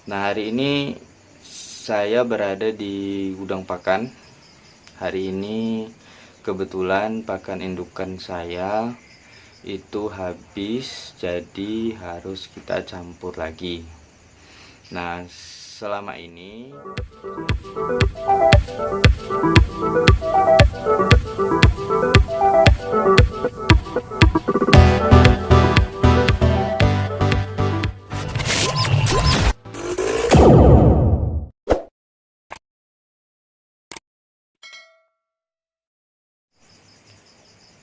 Nah, hari ini saya berada di gudang pakan. Hari ini kebetulan pakan indukan saya itu habis, jadi harus kita campur lagi. Nah, selama ini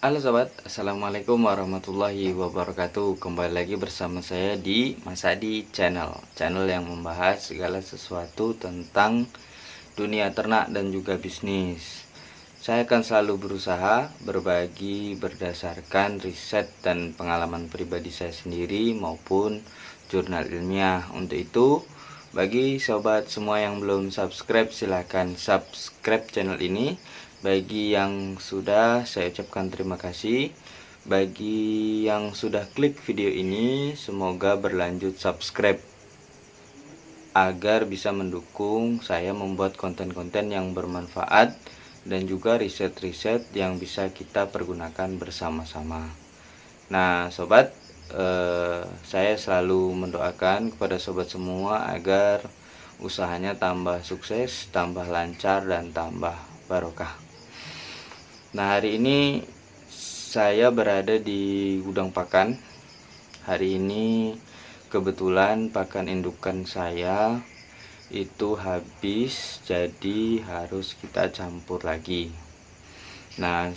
halo sobat, assalamualaikum warahmatullahi wabarakatuh. Kembali lagi bersama saya di Mas Adi Channel yang membahas segala sesuatu tentang dunia ternak dan juga bisnis. Saya akan selalu berusaha berbagi berdasarkan riset dan pengalaman pribadi saya sendiri maupun jurnal ilmiah. Untuk itu, bagi sobat semua yang belum subscribe, silahkan subscribe channel ini. Bagi yang sudah, saya ucapkan terima kasih. Bagi yang sudah klik video ini, semoga berlanjut subscribe agar bisa mendukung saya membuat konten-konten yang bermanfaat dan juga riset-riset yang bisa kita pergunakan bersama-sama. Nah, sobat, saya selalu mendoakan kepada sobat semua agar usahanya tambah sukses, tambah lancar, dan tambah barokah. Nah, hari ini saya berada di gudang pakan. Hari ini kebetulan pakan indukan saya itu habis, jadi harus kita campur lagi. Nah,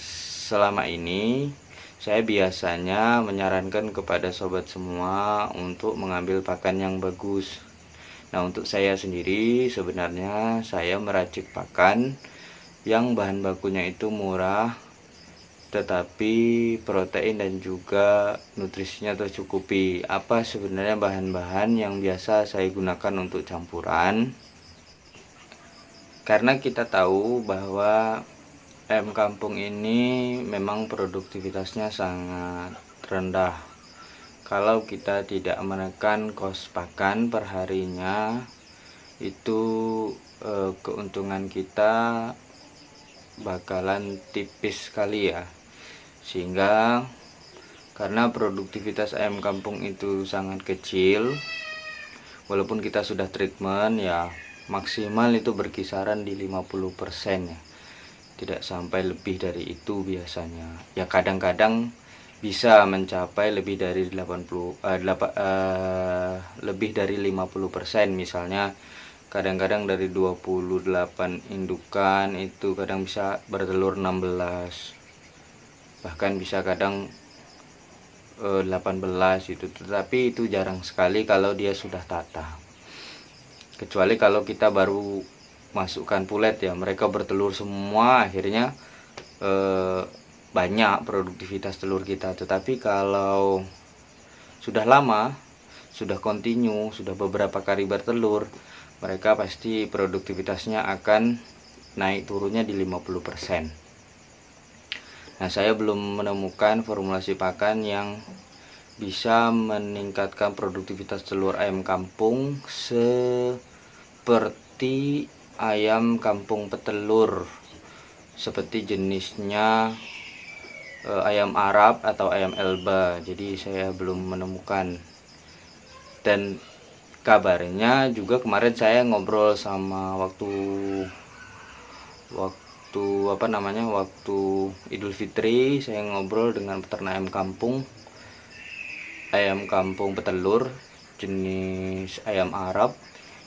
selama ini saya biasanya menyarankan kepada sobat semua untuk mengambil pakan yang bagus. Nah, untuk saya sendiri sebenarnya saya meracik pakan yang bahan bakunya itu murah, tetapi protein dan juga nutrisinya tercukupi. Apa sebenarnya bahan-bahan yang biasa saya gunakan untuk campuran? Karena kita tahu bahwa ayam kampung ini memang produktivitasnya sangat rendah. Kalau kita tidak menekan kos pakan perharinya, itu keuntungan kita bakalan tipis sekali ya. Sehingga karena produktivitas ayam kampung itu sangat kecil, walaupun kita sudah treatment ya maksimal itu berkisaran di 50% ya. Tidak sampai lebih dari itu biasanya. Ya kadang-kadang bisa mencapai lebih dari 50%, misalnya kadang-kadang dari 28 indukan itu kadang bisa bertelur 16, bahkan bisa kadang 18 itu, tetapi itu jarang sekali kalau dia sudah tata. Kecuali kalau kita baru masukkan pulet ya, mereka bertelur semua, akhirnya banyak produktivitas telur kita. Tetapi kalau sudah lama, sudah kontinu, sudah beberapa kali bertelur, mereka pasti produktivitasnya akan naik turunnya di 50%. Nah, saya belum menemukan formulasi pakan yang bisa meningkatkan produktivitas telur ayam kampung seperti ayam kampung petelur, seperti jenisnya ayam Arab atau ayam Elba. Jadi saya belum menemukan. Dan kabarnya juga kemarin saya ngobrol sama waktu Idul Fitri, saya ngobrol dengan peternak ayam kampung petelur jenis ayam Arab.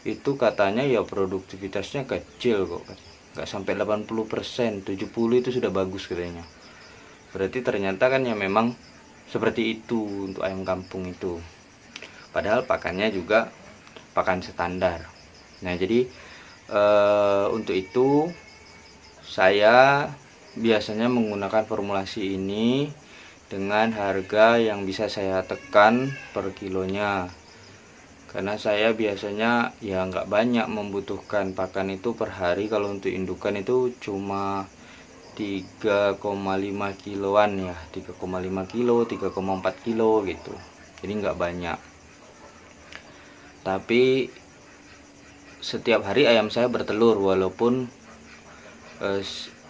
Itu katanya ya produktivitasnya kecil kok, nggak sampai 80%, 70 itu sudah bagus katanya. Berarti ternyata kan ya memang seperti itu untuk ayam kampung itu, padahal pakannya juga pakan standar. Nah, jadi untuk itu saya biasanya menggunakan formulasi ini dengan harga yang bisa saya tekan per kilonya, karena saya biasanya ya nggak banyak membutuhkan pakan itu per hari. Kalau untuk indukan itu cuma 3,5 kiloan ya, 3,5 kilo, 3,4 kilo gitu, jadi nggak banyak. Tapi setiap hari ayam saya bertelur, walaupun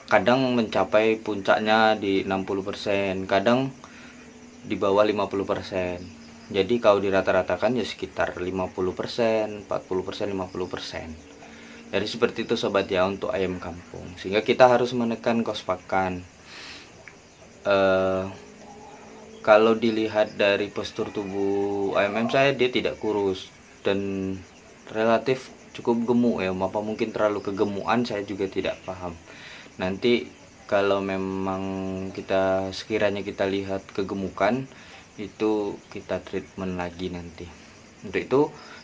kadang mencapai puncaknya di 60%, kadang di bawah 50%. Jadi kalau dirata-ratakan ya sekitar 50%, 40%, 50%. Jadi seperti itu sobat ya untuk ayam kampung. Sehingga kita harus menekan kos pakan. Kalau dilihat dari postur tubuh ayam saya, dia tidak kurus dan relatif cukup gemuk ya. Apa mungkin terlalu kegemukan, saya juga tidak paham. Nanti kalau memang sekiranya kita lihat kegemukan, itu kita treatment lagi nanti. Untuk itu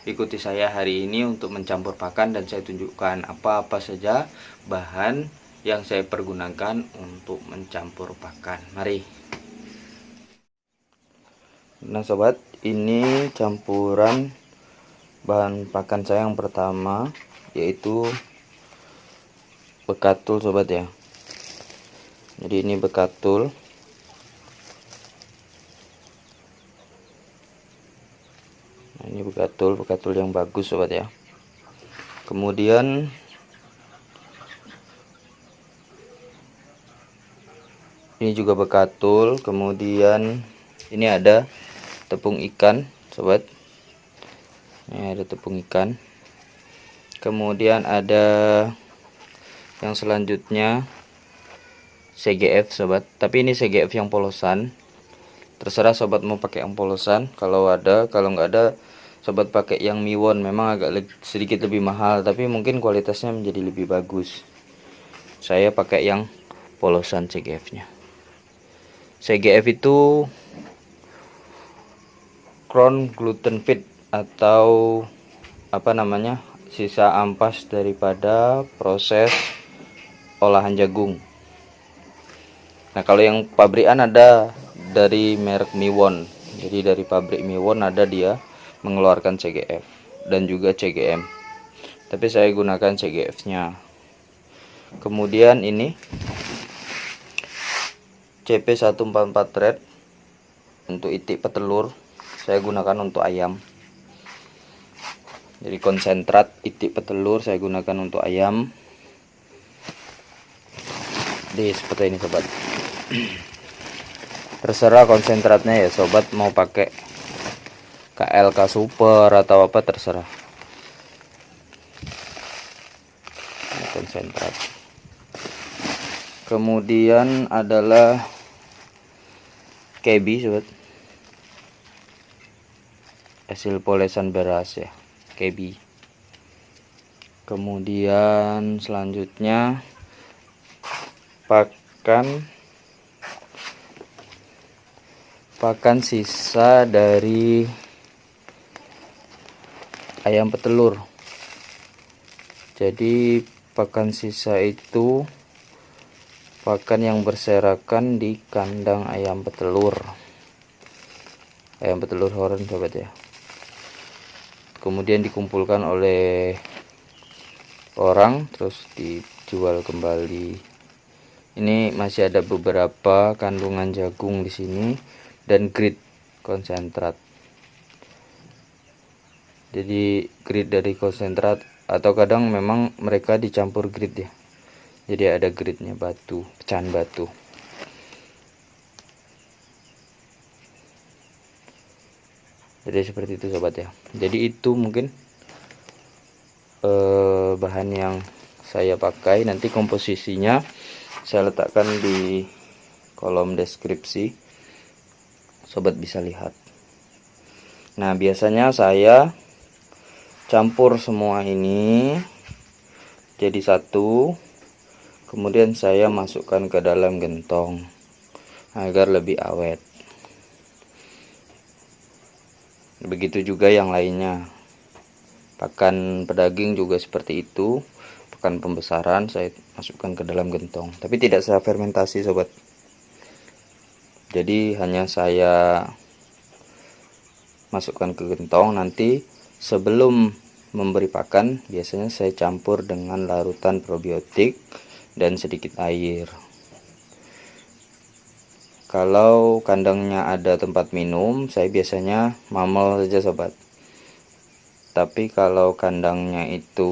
ikuti saya hari ini untuk mencampur pakan, dan saya tunjukkan apa-apa saja bahan yang saya pergunakan untuk mencampur pakan. Mari. Nah sobat, ini campuran bahan pakan saya yang pertama, yaitu bekatul sobat ya. Jadi ini bekatul. Nah, ini bekatul yang bagus sobat ya. Kemudian ini juga bekatul. Kemudian ini ada tepung ikan sobat. Ini ada tepung ikan. Kemudian ada yang selanjutnya CGF sobat, tapi ini CGF yang polosan. Terserah sobat mau pakai yang polosan kalau ada, kalau nggak ada sobat pakai yang Miwon. Memang agak sedikit lebih mahal, tapi mungkin kualitasnya menjadi lebih bagus. Saya pakai yang polosan CGF nya. CGF itu Crown Gluten Feed, atau apa namanya, sisa ampas daripada proses olahan jagung. Nah kalau yang pabrikan ada dari merek Miwon. Jadi dari pabrik Miwon ada dia mengeluarkan CGF dan juga CGM. Tapi saya gunakan CGF nya. Kemudian ini CP144 Red untuk itik petelur, saya gunakan untuk ayam. Jadi konsentrat itik petelur saya gunakan untuk ayam. Jadi seperti ini sobat. Terserah konsentratnya ya sobat, mau pakai KLK Super atau apa terserah. Ini konsentrat. Kemudian adalah KB sobat, hasil polesan beras ya, KB. Kemudian selanjutnya pakan sisa dari ayam petelur. Jadi pakan sisa itu pakan yang berserakan di kandang ayam petelur horen sobat ya. Kemudian dikumpulkan oleh orang terus dijual kembali. Ini masih ada beberapa kandungan jagung di sini dan grit konsentrat. Jadi grit dari konsentrat, atau kadang memang mereka dicampur grit ya. Jadi ada gritnya batu, pecahan batu. Jadi seperti itu sobat ya. Jadi itu mungkin bahan yang saya pakai. Nanti komposisinya saya letakkan di kolom deskripsi, sobat bisa lihat. Nah biasanya saya campur semua ini jadi satu, kemudian saya masukkan ke dalam gentong agar lebih awet. Begitu juga yang lainnya. Pakan pedaging juga seperti itu. Pakan pembesaran saya masukkan ke dalam gentong, tapi tidak saya fermentasi sobat. Jadi hanya saya masukkan ke gentong. Nanti sebelum memberi pakan biasanya saya campur dengan larutan probiotik dan sedikit air. Kalau kandangnya ada tempat minum, saya biasanya mamel saja sobat. Tapi kalau kandangnya itu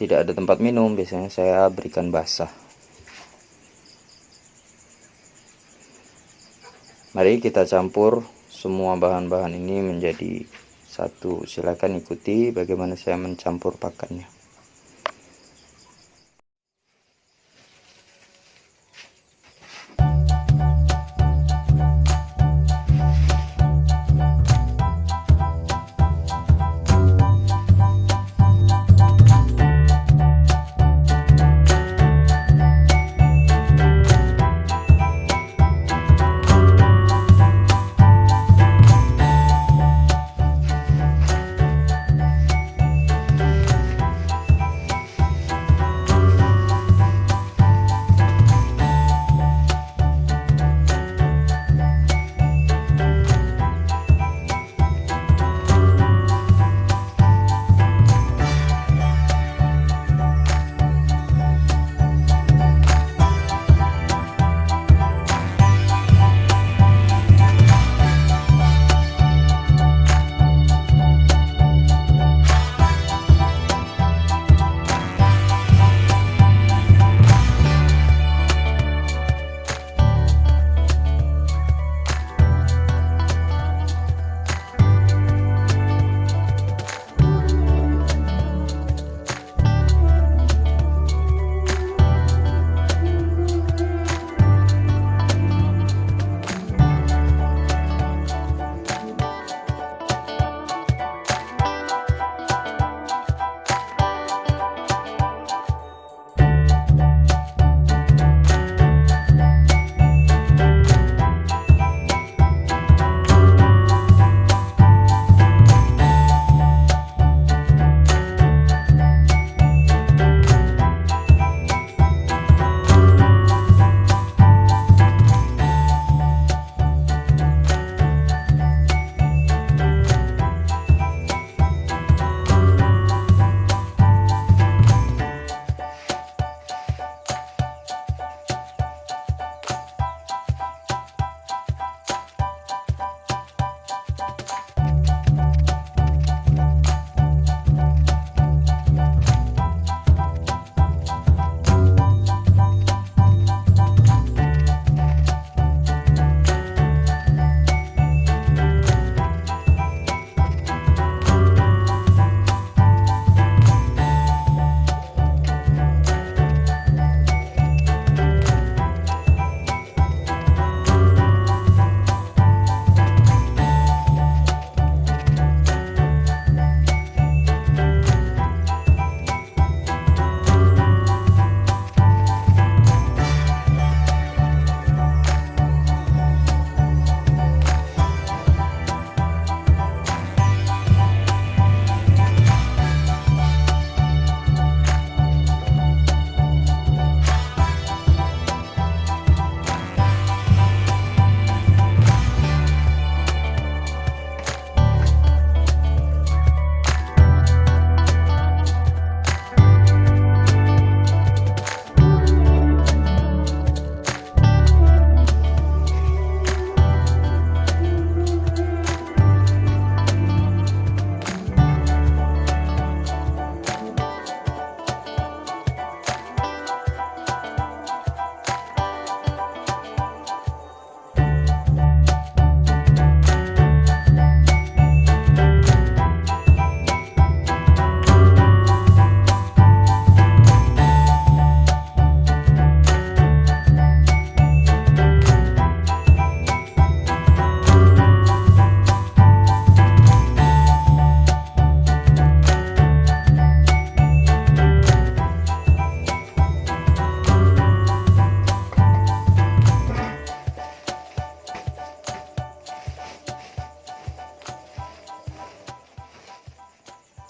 tidak ada tempat minum, biasanya saya berikan basah. Mari kita campur semua bahan-bahan ini menjadi satu. Silakan ikuti bagaimana saya mencampur pakannya.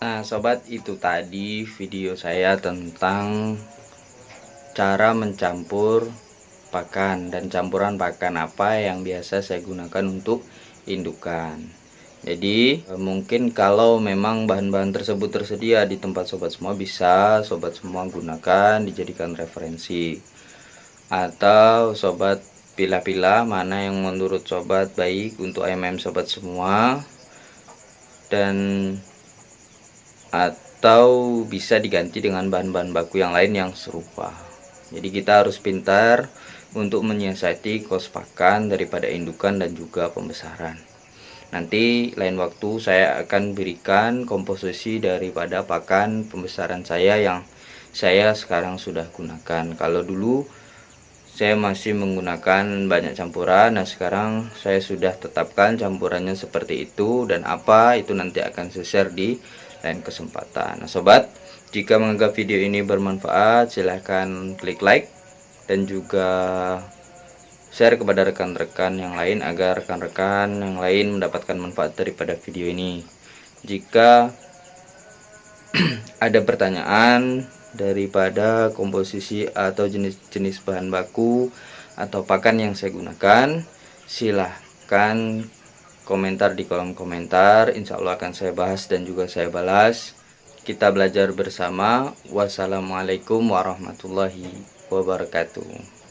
Nah sobat, itu tadi video saya tentang cara mencampur pakan dan campuran pakan apa yang biasa saya gunakan untuk indukan. Jadi mungkin kalau memang bahan-bahan tersebut tersedia di tempat sobat semua, bisa sobat semua gunakan, dijadikan referensi. Atau sobat pilah-pilah mana yang menurut sobat baik untuk ayam sobat semua. dan atau bisa diganti dengan bahan-bahan baku yang lain yang serupa. Jadi kita harus pintar untuk menyiasati kos pakan daripada indukan dan juga pembesaran. Nanti lain waktu saya akan berikan komposisi daripada pakan pembesaran saya yang saya sekarang sudah gunakan. Kalau dulu saya masih menggunakan banyak campuran, nah sekarang saya sudah tetapkan campurannya seperti itu, dan apa itu nanti akan saya share di lain kesempatan. Nah sobat, jika menganggap video ini bermanfaat, silahkan klik like dan juga share kepada rekan-rekan yang lain agar rekan-rekan yang lain mendapatkan manfaat daripada video ini. Jika ada pertanyaan daripada komposisi atau jenis-jenis bahan baku atau pakan yang saya gunakan, silahkan komentar di kolom komentar. Insya Allah akan saya bahas dan juga saya balas. Kita belajar bersama. Wassalamualaikum warahmatullahi wabarakatuh.